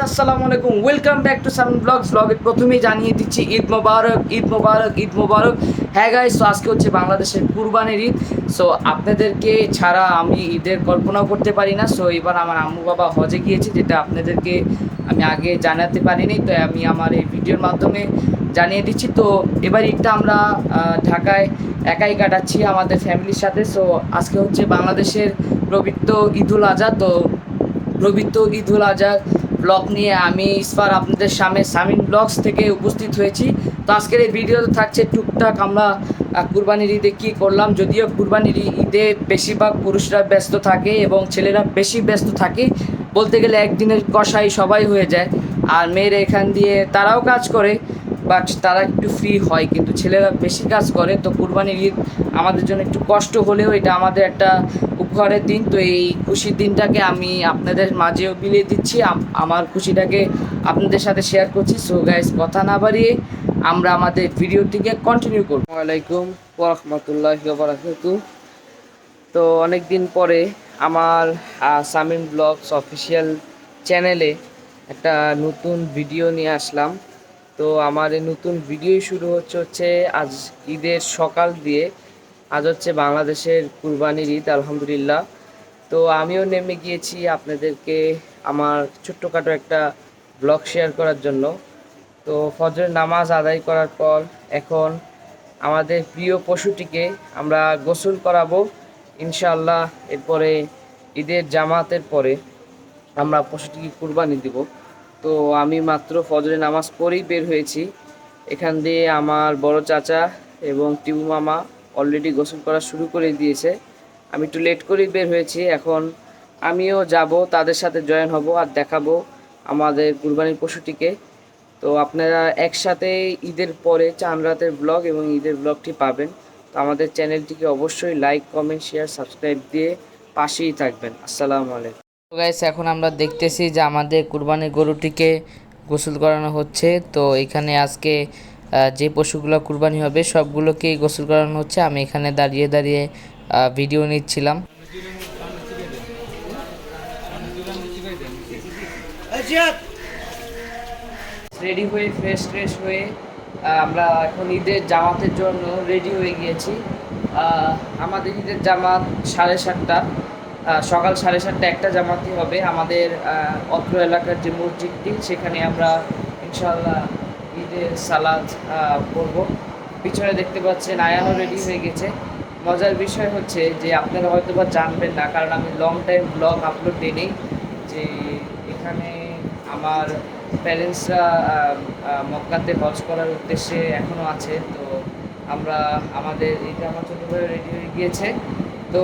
আসসালামু আলাইকুম, welcome back to Samin blogs. ব্লগের প্রথমেই জানিয়ে দিচ্ছি ঈদ মোবারক, ঈদ মোবারক, ঈদ মোবারক। হ্যাঁ গাইস, তো আজকে হচ্ছে বাংলাদেশের কুরবানির ঈদ। সো আপনাদেরকে ছাড়া আমি ঈদের কল্পনাও করতে পারি না। সো এবার আমার আম্মু বাবা হজে গিয়েছে, যেটা আপনাদেরকে আমি আগে জানাতে পারিনি, তো আমি আমার এই ভিডিওর মাধ্যমে জানিয়ে দিচ্ছি। তো এবার ঈদটা আমরা ঢাকায় একাই কাটাচ্ছি আমাদের ফ্যামিলির সাথে। সো আজকে হচ্ছে বাংলাদেশের পবিত্র ঈদুল আজহা। তো পবিত্র ঈদুল আজহা ব্লগ নিয়ে আমি ইসফার আপনাদের সামনে সামিন ব্লগস থেকে উপস্থিত হয়েছি। তো আজকের এই ভিডিওতে থাকছে টুকটাক আমরা কুরবানির ঈদে কী করলাম। যদিও কুরবানির ঈদে বেশিরভাগ পুরুষরা ব্যস্ত থাকে এবং ছেলেরা বেশি ব্যস্ত থাকে, বলতে গেলে একদিনের কষাই সবাই হয়ে যায়। আর মেয়েরা এখান দিয়ে তারাও কাজ করে, বাট তারা একটু ফ্রি হয়, কিন্তু ছেলেরা বেশি কাজ করে। তো কুরবানির ঈদ আমাদের জন্য একটু কষ্ট হলেও এটা আমাদের একটা উপহারের দিন। তো এই খুশির দিনটাকে আমি আপনাদের মাঝেও বিলিয়ে দিচ্ছি, আমার খুশিটাকে আপনাদের সাথে শেয়ার করছি। সো গাইস, কথা না বাড়িয়ে আমরা আমাদের ভিডিওটিকে কন্টিনিউ করব। আসসালামু আলাইকুম ওয়া রাহমাতুল্লাহি ওয়া বারাকাতুহু। তো অনেক দিন পরে আমার সামিন ব্লগস অফিসিয়াল চ্যানেলে একটা নতুন ভিডিও নিয়ে আসলাম। তো আমার এই নতুন ভিডিও শুরু হচ্ছে আজ ঈদের সকাল দিয়ে। আজ হচ্ছে বাংলাদেশের কুরবানির ঈদ, আলহামদুলিল্লাহ। তো আমিও নেমে গিয়েছি আপনাদেরকে আমার ছোট্টখাটো একটা ব্লগ শেয়ার করার জন্য। তো ফজরের নামাজ আদায় করার পর এখন আমাদের প্রিয় পশুটিকে আমরা গোসল করাবো ইনশাআল্লাহ। এরপরে ঈদের জামাতের পরে আমরা পশুটিকে কুরবানি দিব। তো আমি মাত্র ফজরের নামাজ পড়েই বের হয়েছি। এখান দিয়ে আমার বড় চাচা এবং টিবু মামা অলরেডি গোসল করা শুরু করে দিয়েছে। আমি একটু লেট করেই বের হয়েছি। এখন আমিও যাব, তাদের সাথে জয়েন হব আর দেখাবো আমাদের কুরবানির পশুটিকে। তো আপনারা একসাথে ঈদের পরে চাঁদ রাতের ব্লগ এবং ঈদের ব্লগটি পাবেন। তো আমাদের চ্যানেলটিকে অবশ্যই লাইক, কমেন্ট, শেয়ার, সাবস্ক্রাইব দিয়ে পাশেই থাকবেন। আসসালামু আলাইকুম। তো গাইস, এখন আমরা দেখতেছি যে আমাদের কুরবানির গরুটিকে গোসল করানো হচ্ছে। তো এখানে আজকে যে পশুগুলো কুরবানি হবে সবগুলোকেই গোসল করানো হচ্ছে। আমি এখানে দাঁড়িয়ে দাঁড়িয়ে ভিডিও নিচ্ছিলাম। রেডি হয়ে ফ্রেশ হয়ে আমরা এখন ঈদের জামাতের জন্য রেডি হয়ে গিয়েছি। আমাদের ঈদের জামাত 7:30, সকাল 7:30 একটা জামাতই হবে। আমাদের অত্র এলাকার যে মসজিদটি, সেখানে আমরা ইনশাআল্লাহ ঈদের সালাত পড়ব। পিছনে দেখতে পাচ্ছেন আয়ানও রেডি হয়ে গেছে। মজার বিষয় হচ্ছে যে আপনারা হয়তো বা জানবেন না, কারণ আমি লং টাইম ব্লগ আপলোড দিইনি, যে এখানে আমার প্যারেন্টসরা মক্কাতে হজ করার উদ্দেশ্যে এখনও আছে। তো আমাদের এটা আমার ছোটো করে রেডি হয়ে গিয়েছে। তো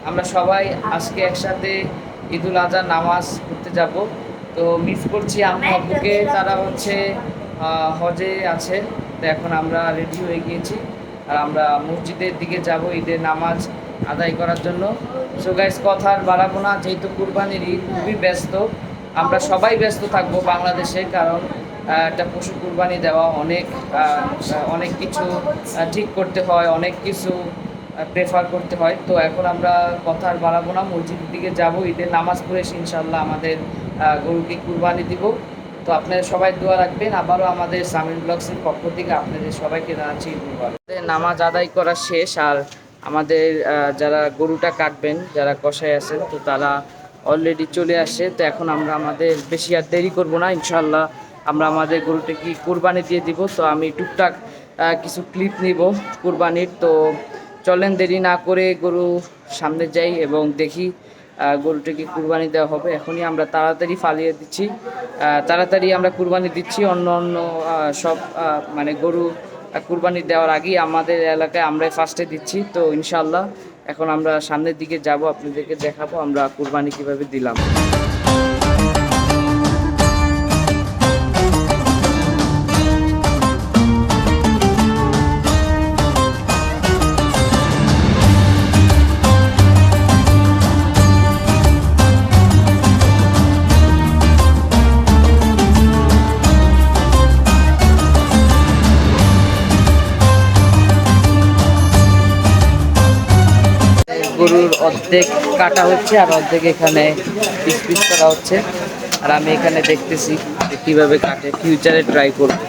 আমরা সবাই আজকে একসাথে ঈদুল আজহা নামাজ পড়তে যাব। তো মিস করছি আম্মু আব্বুকে, তারা হচ্ছে হজে আছে। তো এখন আমরা রেডি হয়ে গিয়েছি আর আমরা মসজিদের দিকে যাব ঈদের নামাজ আদায় করার জন্য। সো গাইস, কথা আর বাড়াবো না, যেহেতু কুরবানির ঈদ, খুবই ব্যস্ত, আমরা সবাই ব্যস্ত থাকবো বাংলাদেশে। কারণ একটা পশু কুরবানি দেওয়া অনেক কিছু ঠিক করতে হয়, অনেক কিছু প্রেফার করতে হয়। তো এখন আমরা কথা আর বাড়াবো না, মসজিদের দিকে যাব, ঈদের নামাজ পড়ে ইনশাআল্লাহ আমাদের গরুকে কুরবানি দিব। তো আপনারা সবাই দোয়া রাখবেন। আবারও আমাদের সামিন ব্লগসের পক্ষ থেকে আপনাদের সবাইকে জানাচ্ছি ঈদ মুবারক। নামাজ আদায় করা শেষ, আর আমাদের যারা গরুটা কাটবেন, যারা কষাই আছেন, তো তারা অলরেডি চলে আসে। তো এখন আমরা আমাদের বেশি আর দেরি করব না, ইনশাআল্লাহ আমরা আমাদের গরুটাকে কুরবানি দিয়ে দিব। তো আমি টুকটাক কিছু ক্লিপ নিব কুরবানির। তো চলেন দেরি না করে গরু সামনে যাই এবং দেখি গরুটাকে কুরবানি দেওয়া হবে। এখনই আমরা তাড়াতাড়ি ফালিয়ে দিচ্ছি, তাড়াতাড়ি আমরা কুরবানি দিচ্ছি। অন্য সব মানে গরু কুরবানি দেওয়ার আগেই আমাদের এলাকায় আমরাই ফার্স্টে দিচ্ছি। তো ইনশাআল্লাহ এখন আমরা সামনের দিকে যাব, আপনাদেরকে দেখাবো আমরা কুরবানি কিভাবে দিলাম। গরুর অর্ধেক কাটা হচ্ছে আর অর্ধেক এখানে পিস করা হচ্ছে। আর আমি এখানে দেখতেছি যে কীভাবে কাটে, ফিউচারে ট্রাই করবো।